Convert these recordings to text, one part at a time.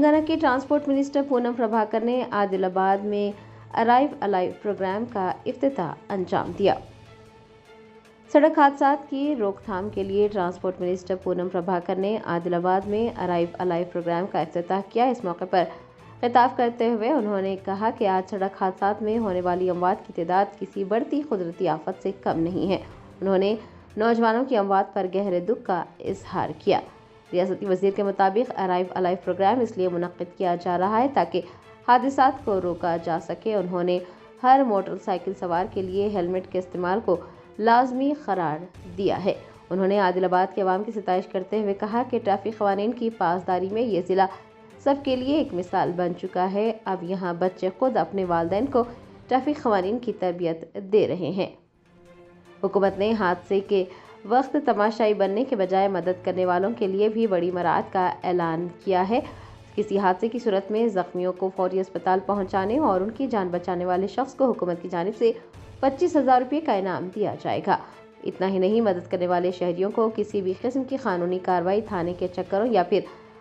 تلنگانہ کے transport minister Poonam Prabhakar نے عادل آباد میں ارائیو الائیو پروگرام کا افتتاح انجام دیا۔ سڑک حادثات کی روک تھام کے لیے ٹرانسپورٹ منسٹر پونم پربھاکر نے عادل آباد میں ارائیو الائیو پروگرام کا افتتاح کیا۔ اس موقع پر خطاب کرتے ہوئے انہوں نے کہا کہ آج سڑک حادثات میں ہونے والی اموات کی تعداد کسی بڑھتی قدرتی آفت سے کم نہیں ہے۔ انہوں نے نوجوانوں کی اموات پر گہرے دکھ کا اظہار کیا۔ ریاستی وزیر کے مطابق ارائیو الائیو پروگرام اس لیے منعقد کیا جا رہا ہے تاکہ حادثات کو روکا جا سکے۔ انہوں نے ہر موٹر سائیکل سوار کے لیے ہیلمٹ کے استعمال کو لازمی قرار دیا ہے۔ انہوں نے عادل آباد کے عوام کی ستائش کرتے ہوئے کہا کہ ٹریفک قوانین کی پاسداری میں یہ ضلع سب کے لیے ایک مثال بن چکا ہے۔ اب یہاں بچے خود اپنے والدین کو ٹریفک قوانین کی تربیت دے رہے ہیں۔ حکومت نے حادثے کے وقت تماشائی بننے کے بجائے مدد کرنے والوں کے لیے بھی بڑی مراعات کا اعلان کیا ہے۔ کسی حادثے کی صورت میں زخمیوں کو فوری اسپتال پہنچانے اور ان کی جان بچانے والے شخص کو حکومت کی جانب سے 25,000 روپے کا انعام دیا جائے گا۔ اتنا ہی نہیں، مدد کرنے والے شہریوں کو کسی بھی قسم کی قانونی کارروائی، تھانے کے چکروں یا پھر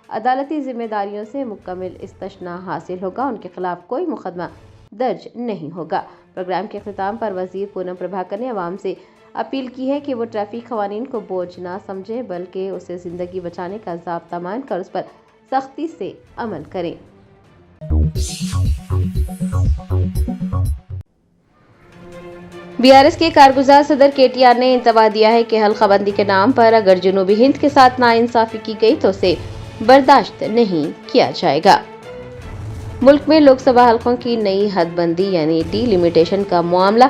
عدالتی ذمہ داریوں سے مکمل استثناء حاصل ہوگا۔ ان کے خلاف کوئی مقدمہ درج نہیں ہوگا۔ پروگرام کے اختتام پر وزیر پونم پربھاکر نے عوام سے اپیل کی ہے کہ وہ ٹریفک قوانین کو بوجھ نہ سمجھیں بلکہ اسے زندگی بچانے کا ضابطہ مان کر اس پر سختی سے عمل کریں۔ BRS کے کارگزار صدر KTR نے انتباہ دیا ہے کہ حلقہ بندی کے نام پر اگر جنوبی ہند کے ساتھ ناانصافی کی گئی تو اسے برداشت نہیں کیا جائے گا۔ ملک میں لوک سبھا حلقوں کی نئی حد بندی یعنی ڈی لمیٹیشن کا معاملہ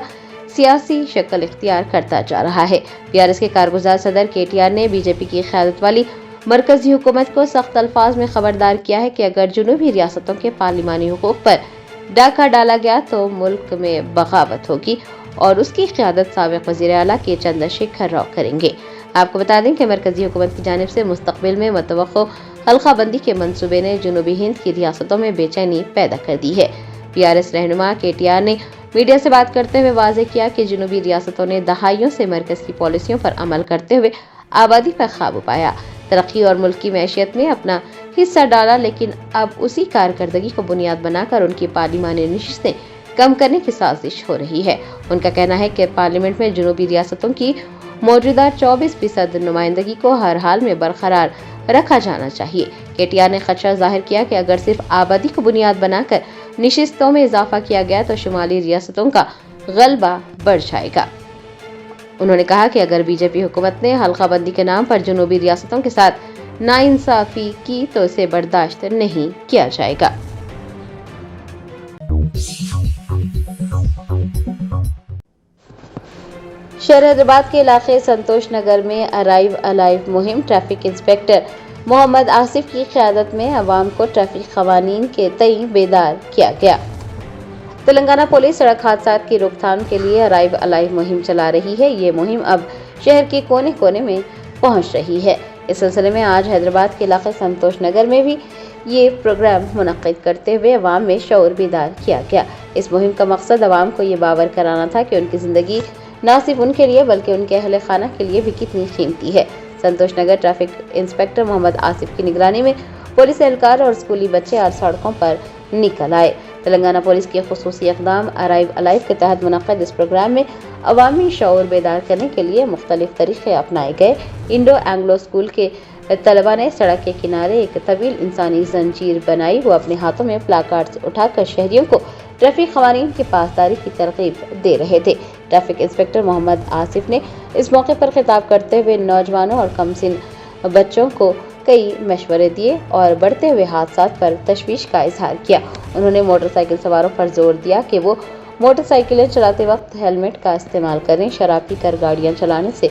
سیاسی شکل اختیار کرتا جا رہا ہے۔ BRS کے کارگزار صدر KTR نے BJP کی قیادت والی مرکزی حکومت کو سخت الفاظ میں خبردار کیا ہے کہ اگر جنوبی ریاستوں کے پارلیمانی حقوق پر ڈاکہ ڈالا گیا تو ملک میں بغاوت ہوگی اور اس کی قیادت سابق وزیر اعلیٰ کے چندر شیکھر راؤ کریں گے۔ آپ کو بتا دیں کہ مرکزی حکومت کی جانب سے مستقبل میں متوقع حلقہ بندی کے منصوبے نے جنوبی ہند کی ریاستوں میں بے چینی پیدا کر دی ہے۔ BRS رہنما KTR نے میڈیا سے بات کرتے ہوئے واضح کیا کہ جنوبی ریاستوں نے دہائیوں سے مرکز کی پالیسیوں پر عمل کرتے ہوئے آبادی پر قابو پایا، ترقی اور ملک کی معیشت میں اپنا حصہ ڈالا، لیکن اب اسی کارکردگی کو بنیاد بنا کر ان کی پارلیمانی نشستیں کم کرنے کی سازش ہو رہی ہے۔ ان کا کہنا ہے کہ پارلیمنٹ میں جنوبی ریاستوں کی موجودہ 24% نمائندگی کو ہر حال میں برقرار رکھا جانا چاہیے۔ KTR نے خدشہ ظاہر کیا کہ اگر صرف آبادی کو بنیاد بنا کر نشستوں میں اضافہ کیا گیا تو شمالی ریاستوں کا غلبہ بڑھ جائے گا۔ انہوں نے کہا کہ اگر BJP حکومت نے حلقہ بندی کے نام پر جنوبی ریاستوں کے ساتھ ناانصافی کی تو اسے برداشت نہیں کیا جائے گا۔ شہر حیدرآباد کے علاقے سنتوش نگر میں ارائیو الائیو مہم ٹریفک انسپکٹر محمد آصف کی قیادت میں عوام کو ٹریفک قوانین کے تئیں بیدار کیا گیا۔ تلنگانہ پولیس سڑک حادثات کی روک تھام کے لیے ارائیو الائیو مہم چلا رہی ہے۔ یہ مہم اب شہر کے کونے کونے میں پہنچ رہی ہے۔ اس سلسلے میں آج حیدرآباد کے علاقے سنتوش نگر میں بھی یہ پروگرام منعقد کرتے ہوئے عوام میں شعور بیدار کیا گیا۔ اس مہم کا مقصد عوام کو یہ باور کرانا تھا کہ ان کی زندگی نہ صرف ان کے لیے بلکہ ان کے اہل خانہ کے لیے بھی کتنی قیمتی ہے۔ سنتوش نگر ٹریفک انسپکٹر محمد آصف کی نگرانی میں پولیس اہلکار اور اسکولی بچے آج سڑکوں پر نکل آئے۔ تلنگانہ پولیس کے خصوصی اقدام ارائیو الائیو کے تحت منعقد اس پروگرام میں عوامی شعور بیدار کرنے کے لیے مختلف طریقے اپنائے گئے۔ انڈو اینگلو اسکول کے طلبہ نے سڑک کے کنارے ایک طویل انسانی زنجیر بنائی۔ وہ اپنے ہاتھوں میں پلاکارڈز اٹھا کر شہریوں کو ٹریفک قوانین کی پاسداری کی ترغیب دے رہے تھے۔ ٹریفک انسپکٹر محمد آصف نے اس موقع پر خطاب کرتے ہوئے نوجوانوں اور کم سن بچوں کو کئی مشورے دیے اور بڑھتے ہوئے حادثات پر تشویش کا اظہار کیا۔ انہوں نے موٹر سائیکل سواروں پر زور دیا کہ وہ موٹر سائیکلیں چلاتے وقت ہیلمٹ کا استعمال کریں، شراب پی کر گاڑیاں چلانے سے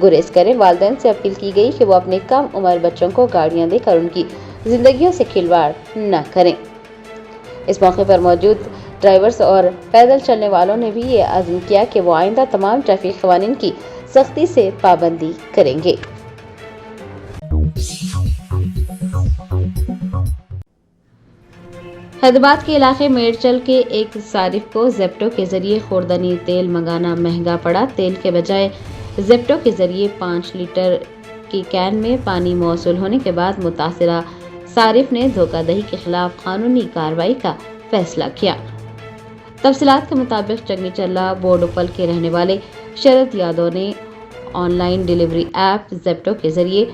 گریز کریں۔ والدین سے اپیل کی گئی کہ وہ اپنے کم عمر بچوں کو گاڑیاں دے کر ان کی زندگیوں سے کھلواڑ نہ کریں۔ اس موقع پر موجود ڈرائیورز اور پیدل چلنے والوں نے بھی یہ عزم کیا کہ وہ آئندہ تمام ٹریفک قوانین کی سختی سے پابندی کریں گے۔ حیدرآباد کے علاقے میرچل کے ایک صارف کو زیپٹو کے ذریعے خوردنی تیل منگانا مہنگا پڑا۔ تیل کے بجائے زیپٹو کے ذریعے 5 لیٹر کی کین میں پانی موصول ہونے کے بعد متاثرہ सारिफ ने धोखाधड़ी के खिलाफ कानूनी कार्रवाई का फैसला किया। तफसीलात के मुताबिक जंगी चल्ला बोर्डोपल के रहने वाले शरद यादव ने ऑनलाइन डिलीवरी ऐप जेप्टो के जरिए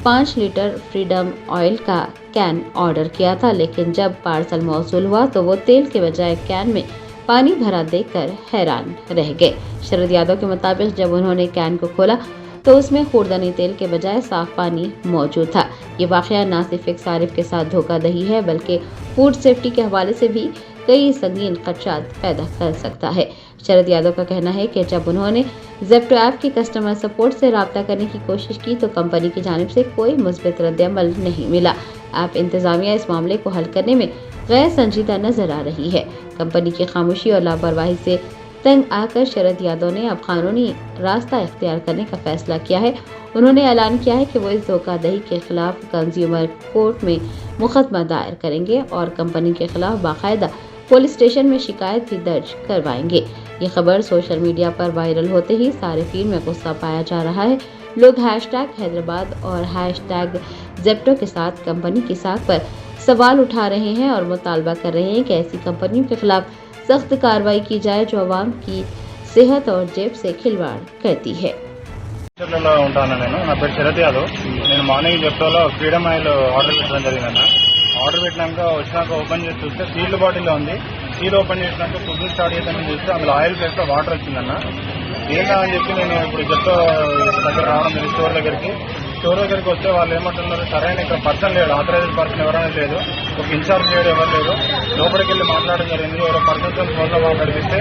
5 लीटर फ्रीडम ऑयल का कैन ऑर्डर किया था, लेकिन जब पार्सल मौसूल हुआ तो वो तेल के बजाय कैन में पानी भरा देखकर हैरान रह गए। शरद यादव के मुताबिक जब उन्होंने कैन को खोला तो उसमें खूरदनी तेल के बजाय साफ पानी मौजूद था। ये वाकया न सिर्फ एक सारिफ के साथ धोखाधड़ी है बल्कि फूड सेफ्टी के हवाले से भी कई संगीन खदशात पैदा कर सकता है। शरद यादव का कहना है कि जब उन्होंने जेप्टो ऐप की कस्टमर सपोर्ट से राब्ता करने की कोशिश की तो कंपनी की जानिब से कोई मुस्बित रद्द-ए-अमल नहीं मिला। ऐप इंतजामिया इस मामले को हल करने में गैर संजीदा नजर आ रही है। कंपनी की खामोशी और लापरवाही से तंग आकर शरद यादव ने अब कानूनी रास्ता इख्तियार करने का फैसला किया है। उन्होंने ऐलान किया है कि वो इस धोखाधड़ी के खिलाफ कंज्यूमर कोर्ट में मुकदमा दायर करेंगे और कंपनी के खिलाफ बाकायदा पुलिस स्टेशन में शिकायत भी दर्ज करवाएंगे। ये खबर सोशल मीडिया पर वायरल होते ही सारिफीन में गुस्सा पाया जा रहा है। लोग #हैदराबाद और #जेप्टो के साथ कंपनी की साख पर सवाल उठा रहे हैं और मुतालबा कर रहे हैं कि ऐसी कंपनियों के खिलाफ सख्त कार्रवाई की जाए जो अवाम की सेहत और जेब से खिलवाड़ करती है। ఉంటాను నేను, నా పేరు శరత్ యాదవ్। నేను మార్నింగ్ జెప్టోలో ఫ్రీడమ్ ఆయిల్ ఆర్డర్ పెట్టడం జరిగిందన్న। ఆర్డర్ పెట్టినాక వచ్చినాక ఓపెన్ చేసి చూస్తే సీల్ బాటిల్లో ఉంది। సీల్ ఓపెన్ చేసినాక కుకింగ్ స్టార్ట్ చేద్దామని చూస్తే అందులో ఆయిల్ వేస్తే వాటర్ వచ్చిందన్న। ఏందా అని చెప్పి నేను ఇప్పుడు జెప్టో దగ్గర రావడం జరిగింది స్టోర్ దగ్గరికి వస్తే వాళ్ళు ఏమంటున్నారు, సరైన ఇక్కడ పర్సన్ లేడు, ఆథరైజ్డ్ పర్సన్ ఎవరైనా లేదు, ఒక ఇన్ఛార్జ్ లేడు, ఎవరు లేదు। లోపలికి వెళ్ళి మాట్లాడడం జరిగింది, ఎవరో పర్సన్ ఫోన్లో వాళ్ళు నడిపిస్తే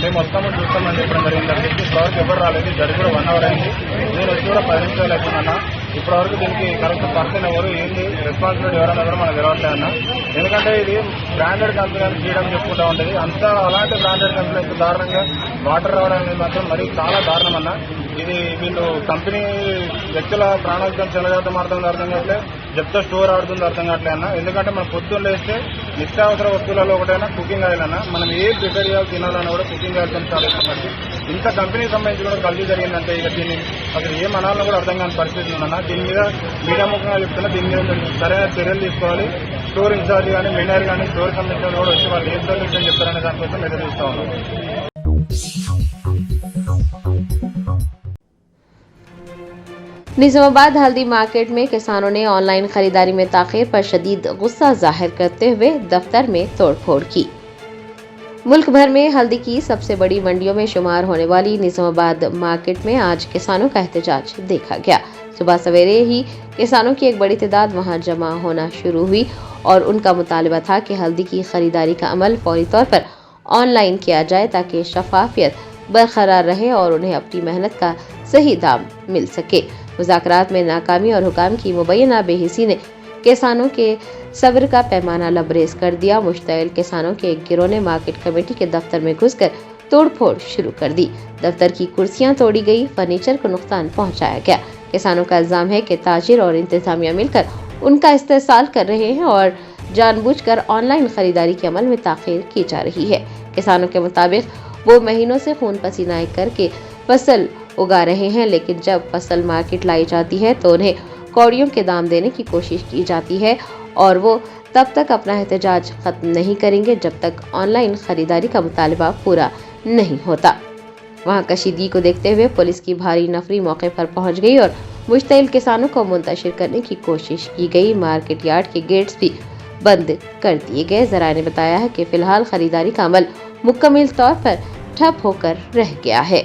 మేము వస్తామని చూస్తామని చెప్పడం జరిగింది। అక్కడికి ఇప్పటివరకు ఎవరు రాలేదు, జరిగి కూడా 1 అవర్ అయింది, నేను వచ్చి కూడా 10 నిమిషాలు అవుతుందన్న। ఇప్పటివరకు దీనికి కరెక్ట్ పర్సన్ ఎవరు, ఏంది రెస్పాన్సిబిలిటీ ఎవరైనా కూడా మనకు తెలవట్లేదు అన్న। ఎందుకంటే ఇది బ్రాండెడ్ కంపెనీ ఫ్రీడమ్ చెప్పుకుంటూ ఉంటుంది, అంతా అలాంటి బ్రాండెడ్ కంపెనీ దారుణంగా వాటర్ రావడం అనేది మాత్రం మరీ చాలా దారుణం అన్న। ఇది వీళ్ళు కంపెనీ వ్యక్తుల ప్రాణాంతం చెలగాటం అర్థం కావట్లేదు, జెప్టో స్టోర్ ఆడుతుంది అర్థం కావట్లేదు అన్న। ఎందుకంటే మనం పొద్దున్న లేస్తే నిత్యావసర వస్తువులలో ఒకటైనా కుకింగ్ ఆయిల్ అన్న, మనం ఏ ప్రిపేర్ చేయాలి తినాలన్నా కూడా కుకింగ్ ఆయిల్ స్టార్ట్ అవుతుంది। ఇంత కంపెనీకి సంబంధించి కూడా కల్తీ జరిగిందంటే ఇక దీన్ని అసలు ఏం అనాలన్నా కూడా అర్థం కాని పరిస్థితి ఉందన్న। దీని మీద మీడియా ముఖంగా చెప్తున్నా, దీని మీద సరైన చర్యలు తీసుకోవాలి। స్టోర్ ఇన్ఛార్జ్ కానీ మేనేజర్ కానీ స్టోర్ సంబంధించిన కూడా వచ్చి వాళ్ళు ఏం సొల్యూషన్ చెప్తారనే దానికోసం ఎదురు చూస్తా ఉన్నాం। निजामाबाद हल्दी मार्केट में किसानों ने ऑनलाइन खरीदारी में ताखीर पर शदीद गुस्सा जाहिर करते हुए दफ्तर में तोड़फोड़ की। मुल्क भर में हल्दी की सबसे बड़ी मंडियों में शुमार होने वाली निजामाबाद मार्केट में आज किसानों का एहतजाज देखा गया। सुबह सवेरे ही किसानों की एक बड़ी तादाद वहां जमा होना शुरू हुई और उनका मुतालबा था कि हल्दी की खरीदारी का अमल फौरी तौर पर ऑनलाइन किया जाए ताकि शफाफियत बरकरार रहे और उन्हें अपनी मेहनत का सही दाम मिल सके। मुज़ाकरात में नाकामी और हुकाम की मुबैना बेहिसी ने किसानों के सब्र का पैमाना लबरेज कर दिया। मुश्तइल किसानों के एक गिरोह ने मार्केट कमेटी के दफ्तर में घुसकर तोड़फोड़ शुरू कर दी। दफ्तर की कुर्सियां तोड़ी गई, फर्नीचर को नुकसान पहुंचाया गया। किसानों का इल्जाम है कि ताजिर और इंतजामिया मिलकर उनका इस्तेहसाल कर रहे हैं और जानबूझकर ऑनलाइन खरीदारी के अमल में ताखीर की जा रही है। किसानों के मुताबिक वो महीनों से खून पसीना करके फसल उगा रहे हैं, लेकिन जब फसल मार्केट लाई जाती है तो उन्हें कौड़ियों के दाम देने की कोशिश की जाती है और वो तब तक अपना एहतजाज खत्म नहीं करेंगे जब तक ऑनलाइन खरीदारी का मुतालबा पूरा नहीं होता। वहां कशीदगी को देखते हुए पुलिस की भारी नफरी मौके पर पहुंच गई और मुश्तइल किसानों को मुंतशिर करने की कोशिश की गई। मार्केट यार्ड के गेट्स भी बंद कर दिए गए। ज़राए ने बताया है कि फिलहाल खरीदारी का अमल मुकम्मल तौर पर ठप होकर रह गया है।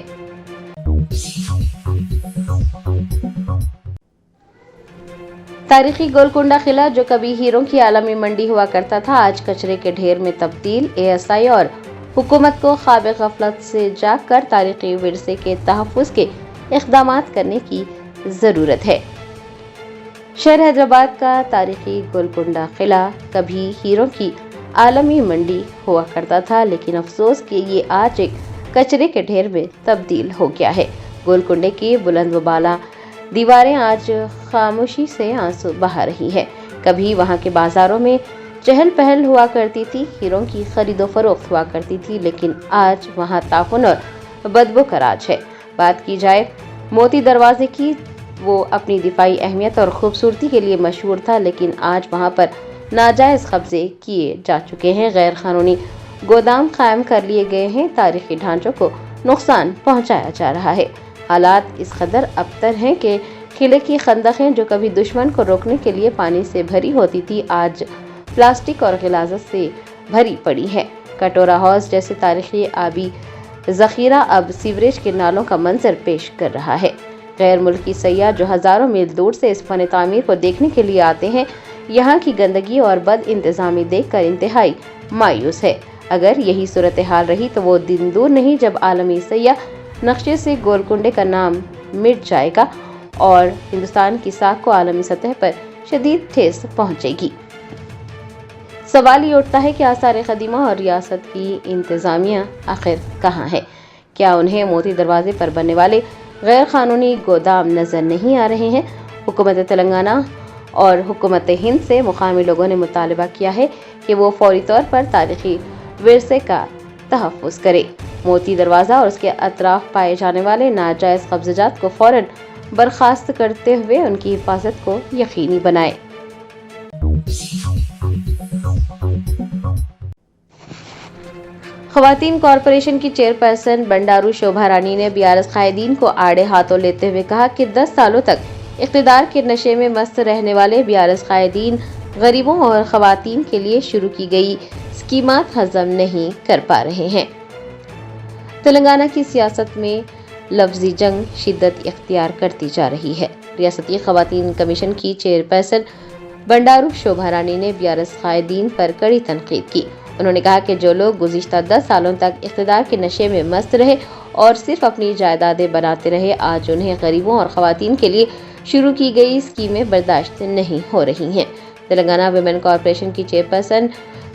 तारीखी गोलकुंडा किला जो कभी हीरों की आलमी मंडी हुआ करता था, आज कचरे के ढेर में तब्दील। एएसआई और हुकूमत को ख्वाब गफलत से जागकर तारीखी विरसे के तहफ़्फ़ुज़ के इक़दामात करने की ज़रूरत है। शहर हैदराबाद का तारीखी गोलकुंडा किला कभी हीरों की आलमी मंडी हुआ करता था, लेकिन अफसोस कि ये आज एक कचरे के ढेर में तब्दील हो गया है। गोलकुंडे की बुलंद व बाला दीवारें आज खामोशी से आंसू बहा रही हैं। कभी वहां के बाजारों में चहल पहल हुआ करती थी, हीरों की खरीदो फरोख्त हुआ करती थी, लेकिन आज वहां ताफुन और बदबू का राज है। बात की जाए मोती दरवाजे की वो अपनी दिफाई अहमियत और खूबसूरती के लिए मशहूर था, लेकिन आज वहाँ पर नाजायज़ कब्जे किए जा चुके हैं, गैर कानूनी गोदाम कायम कर लिए गए हैं, तारीखी ढांचों को नुकसान पहुँचाया जा रहा है। हालात इस कदर अबतर हैं कि किले की खंदकें जो कभी दुश्मन को रोकने के लिए पानी से भरी होती थी, आज प्लास्टिक और गिलाज़त से भरी पड़ी है। कटोरा हाउस जैसे तारीखी आबी ज़ख़ीरा अब सीवरेज के नालों का मंजर पेश कर रहा है। गैर मुल्की सयाह जो हज़ारों मील दूर से इस फन तामीर को देखने के लिए आते हैं, यहाँ की गंदगी और बद इंतज़ामी देखकर इंतहाई मायूस है। अगर यही सूरत हाल रही तो वो दिन दूर नहीं जब आलमी सयाह नक्शे से गोलकुंडे का नाम मिट जाएगा और हिंदुस्तान की साख को आलमी सतह पर शदीद ठेस पहुँचेगी। सवाल ये उठता है कि आसार क़दीमा और रियासत की इंतज़ामिया आखिर कहाँ है? क्या उन्हें मोती दरवाजे पर बनने वाले गैर कानूनी गोदाम नज़र नहीं आ रहे हैं? हुकूमत तेलंगाना और हुकूमत हिंद से मुकामी लोगों ने मुतालबा किया है कि वो फौरी तौर पर तारीखी विरसे का तहफ़्फ़ुज़ करे। मोती दरवाज़ा और उसके अतराफ पाए जाने वाले नाजायज़ कब्ज़ात को फ़ौरन बर्खास्त करते हुए उनकी हिफाजत को यकीनी बनाए। ख़वातीन कॉरपोरेशन की चेयरपर्सन बंडारू शोभा रानी ने बीआरएस कायदीन को आड़े हाथों लेते हुए कहा कि 10 सालों तक इक़्तिदार के नशे में मस्त रहने वाले बीआरएस कायदीन गरीबों और ख़वातीन के लिए शुरू की गई स्कीमात हज़म नहीं कर पा रहे हैं। तेलंगाना की सियासत में लफ्ज़ी जंग शिद्दत इख्तियार करती जा रही है। रियासती ख़वातीन कमीशन की चेयरपर्सन बंडारू शोभा रानी ने बीआरएस कायदीन पर कड़ी तनकीद की। उन्होंने कहा कि जो लोग गुज़िश्ता 10 सालों तक इक़्तिदार के नशे में मस्त रहे और सिर्फ अपनी जायदादें बनाते रहे, आज उन्हें गरीबों और ख़वातीन के लिए शुरू की गई स्कीमें बर्दाश्त नहीं हो रही हैं। तेलंगाना विमेन कॉरपोरेशन की चेयरपर्सन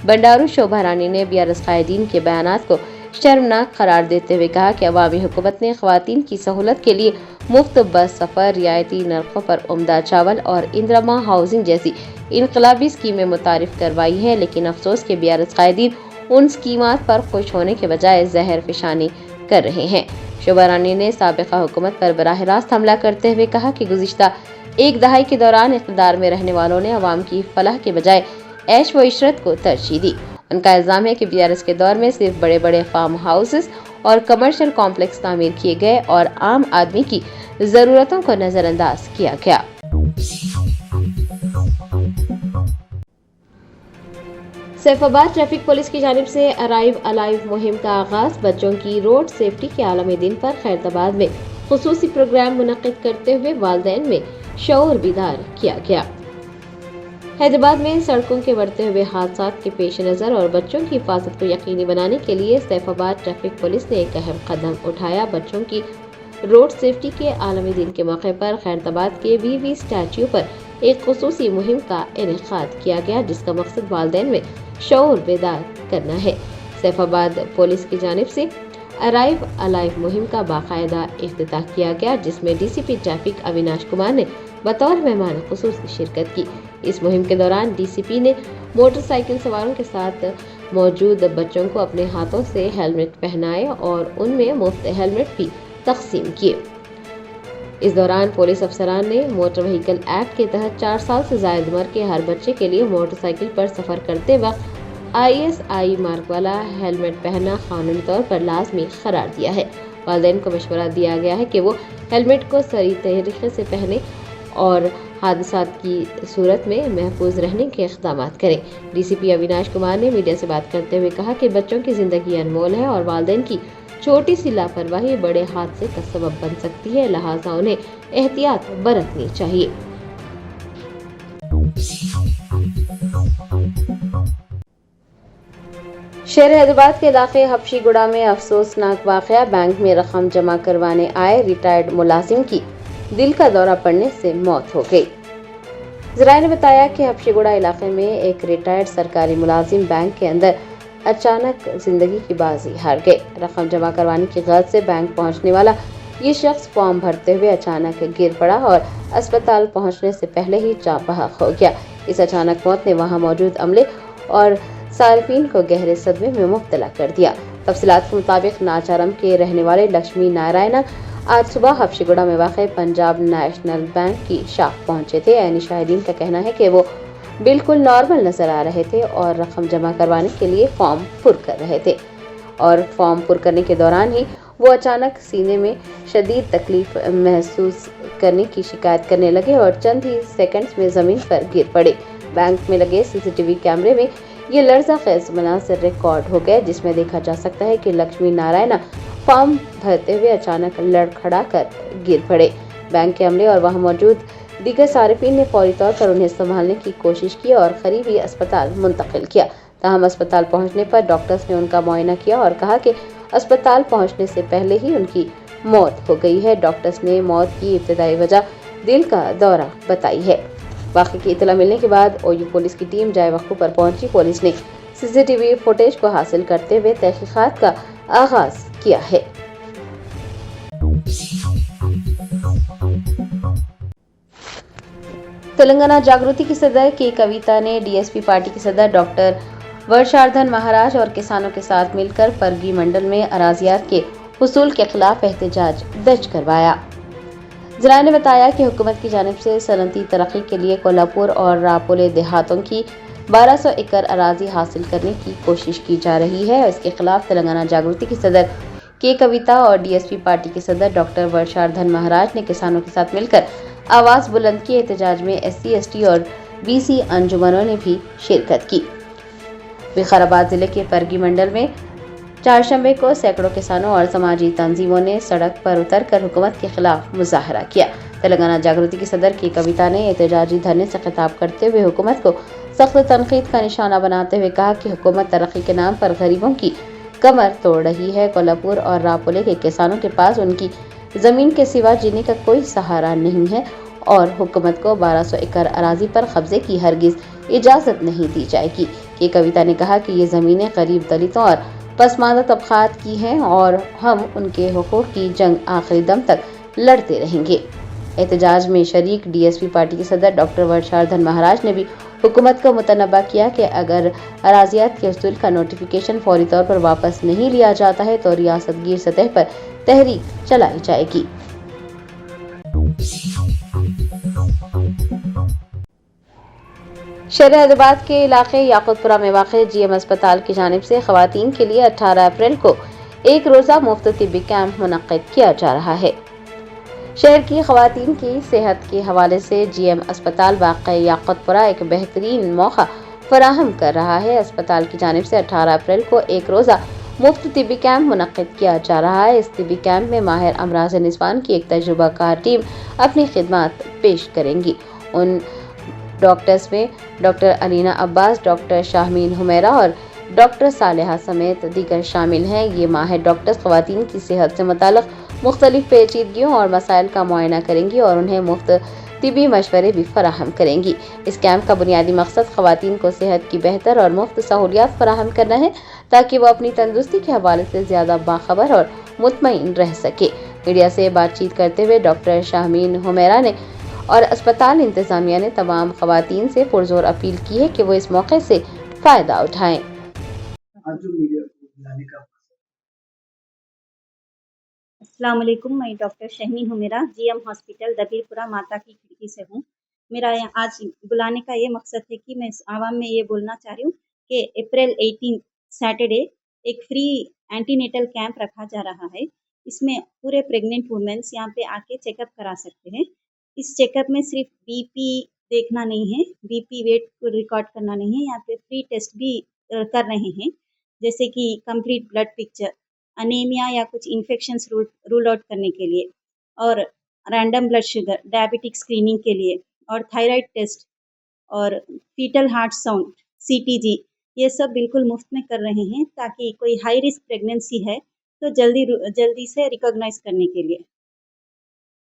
बंडारू शोभा रानी ने बीआरएस कायदीन के बयानात को शर्मनाक करार देते हुए कहा कि अवामी हुकूमत ने ख़वातीन की सहूलत के लिए मुफ्त बस सफ़र, रियायती नरखों पर उम्दा चावल और इंदिरा हाउसिंग जैसी इनकलाबी स्कीमें मुतारिफ करवाई हैं, लेकिन अफसोस के बीआरएस कायदीन उन स्कीमात पर खुश होने के बजाय जहर फिशानी कर रहे हैं। शोभा रानी ने साबिक़ा हुकूमत पर बराह रास्त हमला करते हुए कहा कि गुज़िश्ता एक दहाई के दौरान इक़्तिदार में रहने वालों ने अवाम की फलाह के बजाय ऐश व इशरत को तरजीह दी। उनका इल्ज़ाम है कि बीआरएस के दौर में सिर्फ बड़े बड़े फार्म हाउसेस और कमर्शियल कॉम्प्लेक्स तामीर किए गए और आम आदमी की ज़रूरतों को नज़रअंदाज किया गया। सैफाबाद ट्रैफिक पुलिस की जानिब से अराइव अलाइव मुहिम का आगाज बच्चों की रोड सेफ्टी के आलमी दिन पर खैरताबाद में खुसूसी प्रोग्राम मुनक्किद करते हुए वालिदैन में शऊर बेदार किया गया। हैदराबाद में सड़कों के बढ़ते हुए हादसात के पेश नज़र और बच्चों की हिफाजत को यकीनी बनाने के लिए सैफाबाद ट्रैफिक पुलिस ने एक अहम कदम उठाया। बच्चों की रोड सेफ्टी के आलमी दिन के मौके पर खैरताबाद के वीवी स्टैच्यू पर एक खुसूसी मुहिम का इनेकाद किया गया, जिसका मकसद वालिदैन में शऊर बेदार करना है। सैफाबाद पुलिस की जानिब से अराइव अलाइव मुहिम का बाकायदा इफ्तिताह किया गया, जिसमें डीसीपी ट्रैफिक अविनाश कुमार ने बतौर मेहमान खुसूसी शिरकत की। इस मुहिम के दौरान डीसीपी ने मोटरसाइकिल सवारों के साथ मौजूद बच्चों को अपने हाथों से हेलमेट पहनाए और उनमें मुफ्त हेलमेट भी तकसीम किए। इस दौरान पुलिस अफसरान ने मोटर व्हीकल एक्ट के तहत 4 साल से ज़ायद उम्र के हर बच्चे के लिए मोटरसाइकिल पर सफ़र करते वक्त ISI मार्क वाला हेलमेट पहनना कानूनी तौर पर लाजमी करार दिया है। वालिदैन को मशवरा दिया गया है कि वो हेलमेट को सही तरीके से पहने और हादसात की सूरत में महफूज रहने के इक़दाम करें। डीसीपी अविनाश कुमार ने मीडिया से बात करते हुए कहा कि बच्चों की ज़िंदगी अनमोल है और वालिदैन की छोटी सी लापरवाही बड़े हादसे का सबब बन सकती है, लिहाजा उन्हें एहतियात बरतनी चाहिए। शहर हैदराबाद के इलाके हबशीगुड़ा में अफसोसनाक वाक़या, बैंक में रकम जमा करवाने आए रिटायर्ड मुलाजिम की दिल का दौरा पड़ने से मौत हो गई। ज़राए ने बताया कि हबशीगुड़ा इलाके में एक रिटायर्ड सरकारी मुलाजिम बैंक के अंदर अचानक जिंदगी की बाजी हार गए। रकम जमा करवाने की गरज से बैंक पहुंचने वाला ये शख्स फॉर्म भरते हुए अचानक गिर पड़ा और अस्पताल पहुंचने से पहले ही जाँ बहक हो गया। इस अचानक मौत ने वहां मौजूद अमले और सार्फिन को गहरे सदमे में मुब्तला कर दिया। तफसीलात के मुताबिक नाचारम के रहने वाले लक्ष्मी नारायण आज सुबह हफशीगुड़ा में वाक़ पंजाब नेशनल बैंक की शाख पहुंचे थे। यानी शाहिदीन का कहना है कि वो बिल्कुल नॉर्मल नजर आ रहे थे और रकम जमा करवाने के लिए फॉर्म पुर कर रहे थे और फॉर्म पुर करने के दौरान ही वो अचानक सीने में शदीद तकलीफ महसूस करने की शिकायत करने लगे और चंद ही सेकंड्स में जमीन पर गिर पड़े। बैंक में लगे सीसीटीवी कैमरे में ये लर्जा खेज मनाज़िर रिकॉर्ड हो गए, जिसमें देखा जा सकता है कि लक्ष्मी नारायण फॉर्म भरते हुए अचानक लड़खड़ा कर गिर पड़े। बैंक के अमले और वहां मौजूद दीगर सारिफीन ने फौरी तौर पर उन्हें संभालने की कोशिश की और करीबी अस्पताल मुंतकिल किया। ताहम अस्पताल पहुंचने पर डॉक्टर्स ने उनका मुआयना किया और कहा कि अस्पताल पहुंचने से पहले ही उनकी मौत हो गई है। डॉक्टर्स ने मौत की इब्तिदाई वजह दिल का दौरा बताई है। वाक़े की इतला मिलने के बाद ओयू पुलिस की टीम जाए वक्त पर पहुंची। पुलिस ने सीसीटीवी फुटेज को हासिल करते हुए तहकीकात का आगाज किया है। तेलंगाना जागृति की सदर के कविता ने डीएसपी पार्टी के सदर डॉक्टर वर्षार्धन महाराज और किसानों के साथ मिलकर परगी मंडल में अराजियात के हुसूल के खिलाफ एहतजाज दर्ज करवाया। ज़राए ने बताया कि हुकूमत की जानिब से सनती तरक्की के लिए कोल्हापुर और रापोले देहातों की 1200 एकड़ अराजी हासिल करने की कोशिश की जा रही है। इसके खिलाफ तेलंगाना जागृति की सदर के कविता और डीएसपी पार्टी के सदर डॉक्टर वर्षार्धन महाराज ने किसानों के साथ मिलकर आवाज़ बुलंद की। एहतजाज में एससी, एसटी और बीसी अंजुमनों ने भी शिरकत की। विकाराबाद जिले के परगी मंडल में चारशंबे को सैकड़ों किसानों और समाजी तंजीमों ने सड़क पर उतरकर हुकूमत के खिलाफ मुजाहरा किया। तेलंगाना जागृति की सदर की कविता ने एहतजाजी धरने से खिताब करते हुए हुकूमत को सख्त तनकीद का निशाना बनाते हुए कहा कि हुकूमत तरक्की के नाम पर गरीबों की कमर तोड़ रही है। कोल्हापुर और रापोले के किसानों के पास उनकी जमीन के सिवा जीने का कोई सहारा नहीं है और हुकूमत को 1200 एकड़ अराजी पर कब्जे की हरगिज इजाजत नहीं दी जाएगी। ये कविता ने कहा कि ये जमीनें गरीब दलितों और पसमानदा तबकात की हैं और हम उनके हुकूक की जंग आखिरी दम तक लड़ते रहेंगे। एहतजाज में शरीक डीएसपी पार्टी के सदर डॉक्टर वर्षार्धन महाराज ने भी हुकूमत को मुतनब्बा किया कि अगर अराजियात के उसूल का नोटिफिकेशन फौरी तौर पर वापस नहीं लिया जाता है तो रियासतगीर सतह पर तहरीक चलाई जाएगी। शहर हैदराबाद के इलाके याकुतपुरा में वाक़ जीएम अस्पताल की जानिब से ख़वातीन के लिए 18 अप्रैल को एक रोज़ा मुफ्त तिब्बी कैंप मुनक्किद किया जा रहा है। शहर की ख़वातीन की सेहत के हवाले से जीएम अस्पताल वाक़ याकुतपुरा एक बेहतरीन मौका फराहम कर रहा है। अस्पताल की जानिब से 18 अप्रैल को एक रोज़ा मुफ्त तिब्बी कैंप मुनक्किद किया जा रहा है। इस तिब्बी कैंप में माहिर अमराज निस्वान की एक तजुर्बाकार टीम अपनी खिदमत पेश करेंगी। उन डॉक्टर्स में डॉक्टर अलीना अब्बास, डॉक्टर शाहमीन हुमेरा और डॉक्टर सालेहा समेत दीगर शामिल हैं। ये माहिर डॉक्टर्स ख़वातीन की सेहत से मुताल्लिक़ मुख्तलिफ पेचीदगियों और मसाइल का मुआयना करेंगी और उन्हें मुफ्त तिबी मशवरे भी फराहम करेंगी। इस कैंप का बुनियादी मकसद ख़वातीन को सेहत की बेहतर और मुफ्त सहूलियात फराहम करना है ताकि वो अपनी तंदुरुस्ती के हवाले से ज़्यादा बाखबर और मुतमईन रह सके। मीडिया से बातचीत करते हुए डॉक्टर शाहमीन हुमेरा ने और अस्पताल इंतजामिया ने तमाम ख़वातीन से पुरजोर अपील की है कि वो इस मौके से फ़ायदा उठाएं। अस्सलाम वालेकुम, मैं doctor Shahmeen Humera GM hospital Dabirpura माता की खिड़की से हूँ। मेरा आज बुलाने का ये मकसद है कि मैं आवाम में ये बोलना चाह रही हूँ कि अप्रैल 18 सैटरडे एक फ्री एंटीनेटल कैंप रखा जा रहा है। इसमें पूरे प्रेग्नेंट वुमेन्स यहाँ पे आके चेकअप करा सकते हैं। इस चेकअप में सिर्फ बीपी देखना नहीं है, बीपी वेट को रिकॉर्ड करना नहीं है, यहाँ पे फ्री टेस्ट भी कर रहे हैं, जैसे कि कंप्लीट ब्लड पिक्चर, अनीमिया या कुछ इन्फेक्शंस रूल आउट करने के लिए, और random blood sugar, diabetic screening के लिए, और थायराइड टेस्ट और फीटल हार्ट साउंड सीटीजी, ये सब बिल्कुल मुफ्त में कर रहे हैं ताकि कोई हाई रिस्क प्रेगनेंसी है तो जल्दी से रिकॉग्नाइज करने के लिए।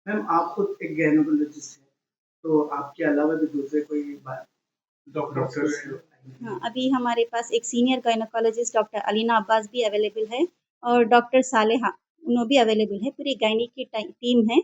मैम, आप खुद एक गायनेकोलॉजिस्ट हैं, तो आपके अलावा भी दूसरे कोई डॉक्टर्स? हाँ, अभी हमारे पास एक senior gynaecologist doctor Alina Abbas भी अवेलेबल है और डॉक्टर सालेहा उन्होंने भी अवेलेबल है। पूरी गायनी की टीम है,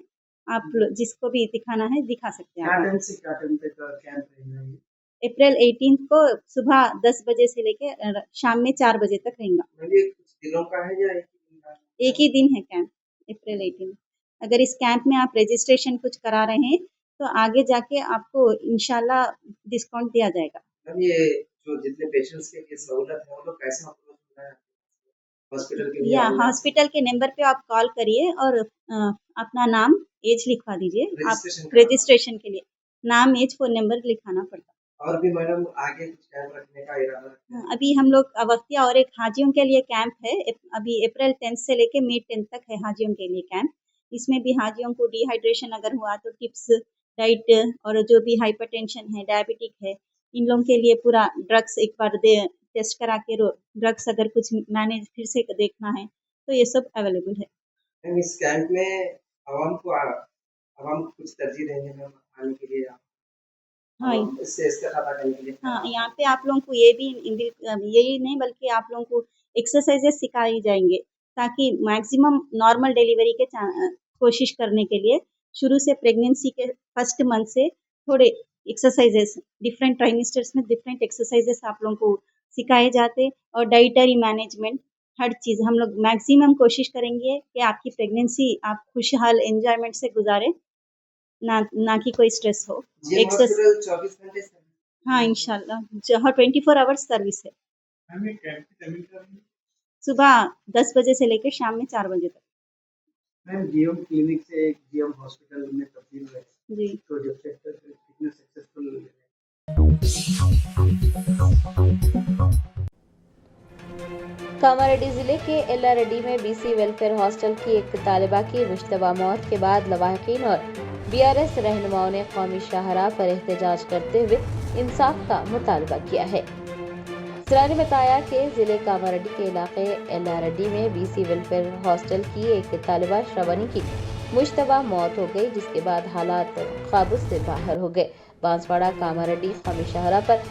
आप जिसको भी दिखाना है दिखा सकते हैं। क्या टाइम से क्या टाइम तक कैंप रहेगा ये? अप्रैल 18 को सुबह 10 बजे से लेकर शाम में 4 बजे तक रहेगा। ये कुछ दिनों का है या एक ही दिन का? एक ही दिन है कैंप, अप्रैल 18। अगर इस कैंप में आप रजिस्ट्रेशन कुछ करा रहे हैं तो आगे जाके आपको इंशाल्लाह डिस्काउंट दिया जाएगा। मैम ये जो जितने पेशेंट्स के लिए सहूलत है वो लोग कैसे अप्रोच हो रहे हैं हॉस्पिटल के लिए? या हॉस्पिटल के नंबर पे आप कॉल करिए और अपना नाम एज लिखवा दीजिए। आप रजिस्ट्रेशन के लिए नाम एज फ़ोन नंबर लिखाना पड़ता। और भी मैडम आगे कुछ कैंप रखने का इरादा रखते हैं? अभी हम लोग वक्तिया और एक हाजियों के लिए कैंप है। अभी अप्रैल 10 से लेके मई 10 तक है हाजियों के लिए कैंप। इसमें भी हाजियों को डिहाइड्रेशन अगर हुआ तो टिप्स, डाइट और जो भी हाइपरटेंशन है, डायबिटिक है, इन लोगों के लिए पूरा ड्रग्स एक बार टेस्ट करा के ड्रग्स अगर कुछ मैनेज फिर से देखना है तो ये सब अवेलेबल है। मैम इस कैंप में आवाम को कुछ तरजीह देंगे मैम आने के लिए? हाँ इससे इस्तेफादा करने के लिए? हाँ, यहाँ पे आप लोगों को ये भी यही नहीं बल्कि आप लोगों को एक्सरसाइजेस सिखाई जाएंगे ताकि मैक्सिमम नॉर्मल डिलीवरी के कोशिश करने के लिए शुरू से प्रेगनेंसी के फर्स्ट मंथ से थोड़े एक्सरसाइजेस डिफरेंट ट्राइमेस्टर्स में डिफरेंट एक्सरसाइजेस आप लोगों को सिखाए जाते और डाइटरी मैनेजमेंट हर चीज़ हम लोग मैक्सिमम कोशिश करेंगे कि आपकी प्रेगनेंसी आप खुशहाल एंजॉयमेंट से गुजारें, ना कि कोई स्ट्रेस हो। हॉस्पिटल 24 घंटे से? हाँ इंशाल्लाह हर 24 आवर्स सर्विस है। मैम ये कैंप की टाइमिंग क्या है? सुबह 10 बजे से लेकर शाम में 4 बजे तक। मैम जीएम क्लिनिक से जीएम हॉस्पिटल में तब्दील हुए जी तो जब से कितने सक्सेसफुल कामारेड्डी जिले के एल्लारेड्डी में बीसी वेलफेयर हॉस्टल की एक तालिबा की मुश्तबा मौत के बाद लवाहिकीन और बीआरएस रहनुमाओं ने कौमी शाहराह पर एहतजाज करते हुए इंसाफ का मुतालबा किया है। जरा ने बताया कि जिले कामारेड्डी के इलाके एल्लारेड्डी में बीसी वेलफेयर हॉस्टल की एक तालिबा श्रवणी की मुश्तबा मौत हो गई, जिसके बाद हालात काबू से बाहर हो गए। बांसवाड़ा कामारेड्डी कौमी शाहराह पर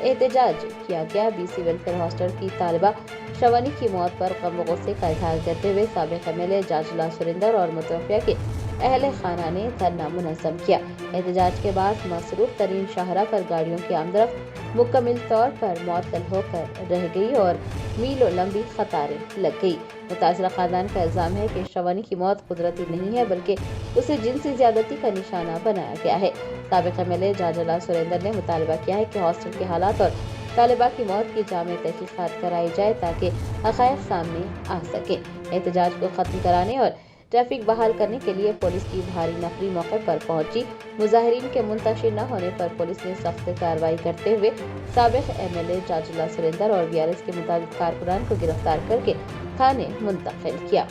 एहतजाज किया गया। बीसी वेलफेयर हॉस्टल की तालिबा श्रवणी की मौत पर गम व गुस्से का इजहार करते हुए साबिक एमएलए जाजुला सुरेंदर और मुतवफ़िया के अहले खाना ने धरना मुनज़्ज़म किया। एहतजाज के बाद मसरूफ तरीन शाहराह पर गाड़ियों की आमदरफ्त मुकम्मल तौर पर मुअत्तल होकर रह गई और मीलों लंबी कतारें लग गई। मुतासरा खानदान का इल्ज़ाम है कि श्रवणी की मौत कुदरती नहीं है बल्कि उसे जिनसी ज़्यादती का निशाना बनाया गया है। साबिक एमएलए जाजुला सुरेंदर ने मुतालबा किया है कि हॉस्टल के हालात और तालिबा की मौत की जामे तहकीकात कराई जाए ताकि हक़ाइक़ सामने आ सके। एहतजाज को ख़त्म कराने और ट्रैफिक बहाल करने के लिए पुलिस की भारी नफरी मौके पर पहुंची। मुजाहिरीन के मुंतशिर न होने पर पुलिस ने सख्त कार्रवाई करते हुए साबिक एमएलए जाजुला सुरेंदर और बीआरएस के मुताबिक कारकुनान को गिरफ्तार करके थाने मुंतकिल किया।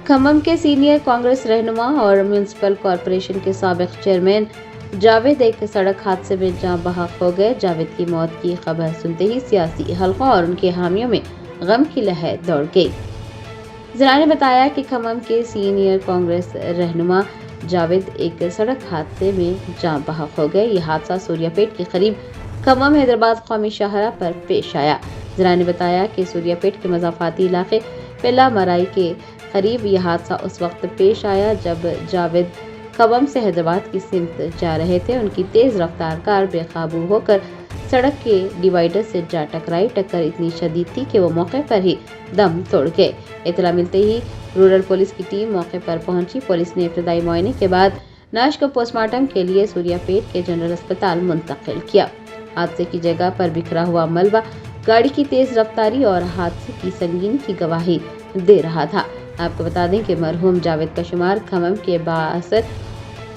खम्मम के सीनियर कांग्रेस रहनुमा और म्यूनिसिपल कॉरपोरेशन के साबिक चेयरमैन जावेद एक सड़क हादसे में जाँ बहक हो गए। जावेद की मौत की खबर सुनते ही सियासी हलकों और उनके हामियों में गम की लहर दौड़ गई। जरा ने बताया कि खम्मम के सीनियर कांग्रेस रहनुमा जावेद एक सड़क हादसे में जाँ बहक हो गए। यह हादसा सूर्यापेट के करीब खम्मम हैदराबाद कौमी शाहराह पर पेश आया। जरा ने बताया कि सूर्यापेट के मज़ाफ़ाती इलाके पेला मराई के करीब यह हादसा उस वक्त पेश आया जब जावेद खम्मम से हैदराबाद की सिमत जा रहे थे। उनकी तेज रफ्तार कार बेकाबू होकर सड़क के डिवाइडर से जा टकराई। टक्कर इतनी शदीद थी कि वो मौके पर ही दम तोड़ गए। इतला मिलते ही रूरल पुलिस की टीम मौके पर पहुंची। पुलिस ने इब्तदाई मुआयने के बाद लाश को पोस्टमार्टम के लिए सूर्यापेट के जनरल अस्पताल मुंतकिल किया। हादसे की जगह पर बिखरा हुआ मलबा गाड़ी की तेज रफ्तारी और हादसे की संगीन की गवाही दे रहा था। आपको बता दें कि मरहूम जावेद का शुमार खम्मम के बाअसर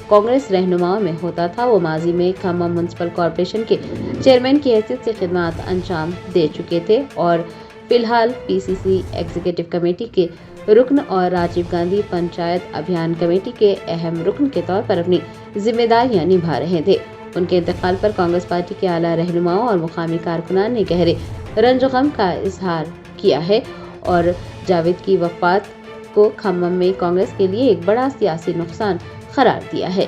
कांग्रेस रहनुमाओं में होता था। वो माजी में खम्मम म्यूनिसिपल कॉरपोरेशन के चेयरमैन की हैसियत से खिदमत अंजाम दे चुके थे और फिलहाल पीसीसी एग्जीक्यूटिव कमेटी के रुकन और राजीव गांधी पंचायत अभियान कमेटी के अहम रुकन के तौर पर अपनी जिम्मेदारियां निभा रहे थे। उनके इंतकाल पर कांग्रेस पार्टी के आला रहनुमाओं और मुकामी कारकुनान ने गहरे रंज गम का इजहार किया है और जावेद की वफात को खम्मम में कांग्रेस के लिए एक बड़ा सियासी नुकसान करार दिया है।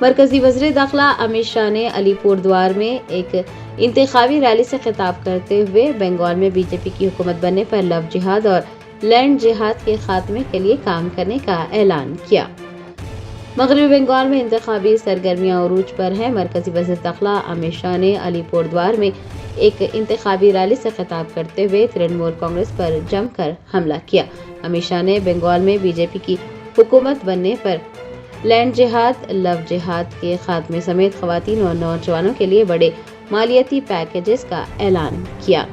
मरकजी वज़ीर दाखिला अमित शाह ने अलीपुरद्वार में एक इंतखाबी रैली से खिताब करते हुए बंगाल में बीजेपी की हुकूमत बनने पर लव जिहाद और लैंड जिहाद के खात्मे के लिए काम करने का ऐलान किया। मगरबी बंगाल में इंतखाबी सरगर्मियां उरूज पर हैं। मरकजी वज़ीर दाखिला अमित शाह ने अलीपुरद्वार में एक इंतखाबी रैली से खिताब करते हुए तृणमूल कांग्रेस पर जमकर हमला किया। अमित शाह ने बंगाल में बीजेपी की हुकूमत बनने पर लैंड जिहाद, लव जिहाद के खात्मे समेत खवातीन और नौजवानों के लिए बड़े मालियाती पैकेजेस का ऐलान किया।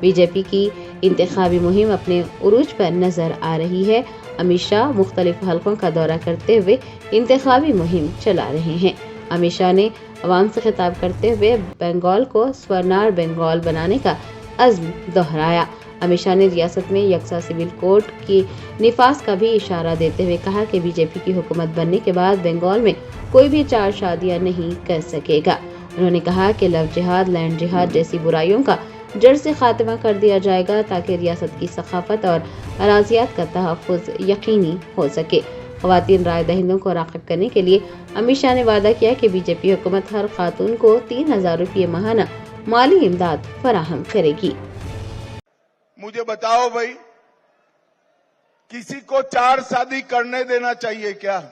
बीजेपी की इंतखाबी मुहिम अपने उरूज पर नजर आ रही है। अमित शाह मुख्तलिफ हलकों का दौरा करते हुए इंतखाबी मुहिम चला रहे हैं। अमित शाह ने अवाम से खिताब करते हुए बंगाल को स्वर्णार बंगाल बनाने का अज़्म दोहराया। अमित शाह ने रियासत में यकसा सिविल कोड की निफाज का भी इशारा देते हुए कहा कि बीजेपी की हुकूमत बनने के बाद बंगाल में कोई भी 4 शादियां नहीं कर सकेगा। उन्होंने कहा कि लव जिहाद, लैंड जिहाद जैसी बुराइयों का जड़ से खात्मा कर दिया जाएगा ताकि रियासत की सखाफत और अराजियात का तहफ़्फ़ुज़ यकीनी हो सके। ख़वातीन राय दहिंदों को राग़िब करने के लिए अमित शाह ने वादा किया कि बीजेपी हुकूमत हर खातून को 3000 रुपये माहाना माली इमदाद फराहम करेगी। मुझे बताओ भाई, किसी को 4 शादी करने देना चाहिए क्या?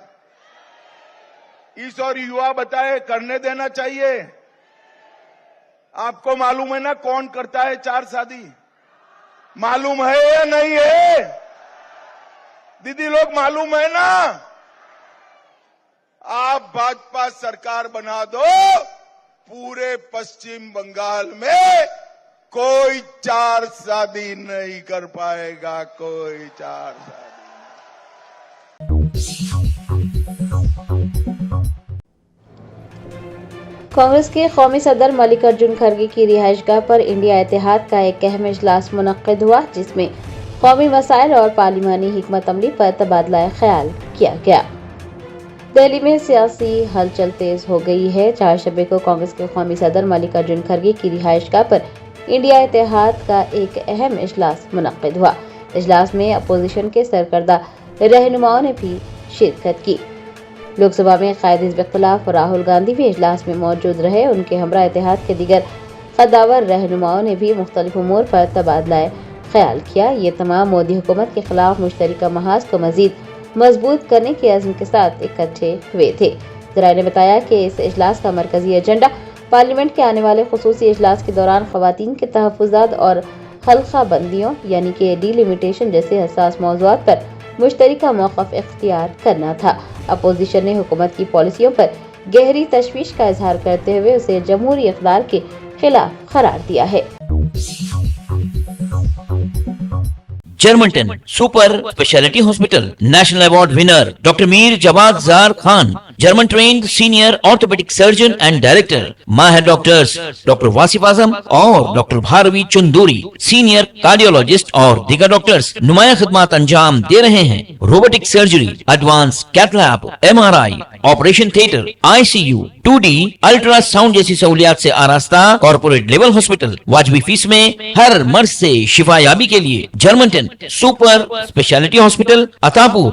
इस और युवा बताए, करने देना चाहिए? आपको मालूम है ना कौन करता है 4 शादी? मालूम है या नहीं है? दीदी लोग मालूम है ना? आप भाजपा सरकार बना दो, पूरे पश्चिम बंगाल में कोई 4 शादी नहीं कर पाएगा, कोई 4 शादी। कांग्रेस के कौमी सदर मल्लिकार्जुन खड़गे की रिहाइशगाह पर इंडिया इत्तेहाद का एक अहम इजलास मुनक्किद हुआ, जिसमें कौमी मसाइल और पार्लिमानी हिकमत अमली पर तबादला ख्याल किया गया। दिल्ली में सियासी हलचल तेज हो गई है। 4 शबे को कांग्रेस के कौमी सदर मल्लिकार्जुन खड़गे की रिहाइशगाह पर इंडिया इत्तेहाद का एक अहम इजलास मुनक्किद हुआ। इजलास में अपोजिशन के सरकर्दा रहनुमाओं ने भी शिरकत की। लोकसभा में कायद हिज़्ब इख्तिलाफ राहुल गांधी भी इजलास में मौजूद रहे। उनके हमरा इत्तेहाद के दीगर कद्दावर रहनुमाओं ने भी मुख्तलिफ उमूर पर तबादला ख्याल किया। ये तमाम मोदी हुकूमत के खिलाफ मुश्तरका महाज को मजीद मजबूत करने के अज़्म के साथ इकट्ठे हुए थे। ज़राए ने बताया कि इस इजलास का मरकजी एजेंडा पार्लियामेंट के आने वाले खुसूसी इजलास के दौरान खवातीन के तहफ़्फ़ुज़ात और हल्का बंदियों यानी कि डिलिमिटेशन जैसे हसास मौज़ूआत पर मुश्तरका मौक़िफ़ इख्तियार करना था। अपोजिशन ने हुकूमत की पॉलिसियों पर गहरी तशवीश का इजहार करते हुए उसे जमहूरी इक़्तिदार के खिलाफ करार दिया है। जर्मनटन super speciality hospital national award winner doctor Mir Jawad Zar Khan, German trained senior orthopaedic surgeon and director, माहिर डॉक्टर्स डॉक्टर वासिफ आजम और doctor Bharvi Chanduri, senior cardiologist और दीगर डॉक्टर्स नुमाया खिदमत अंजाम दे रहे हैं। Robotic surgery, advance cath lab, MRI, operation theatre, ICU, 2D ultrasound जैसी सहूलियात से आरास्ता कॉर्पोरेट लेवल हॉस्पिटल। वाजबी फीस में हर मर्ज से शिफायाबी के लिए Germanton super speciality hospital, Attapur.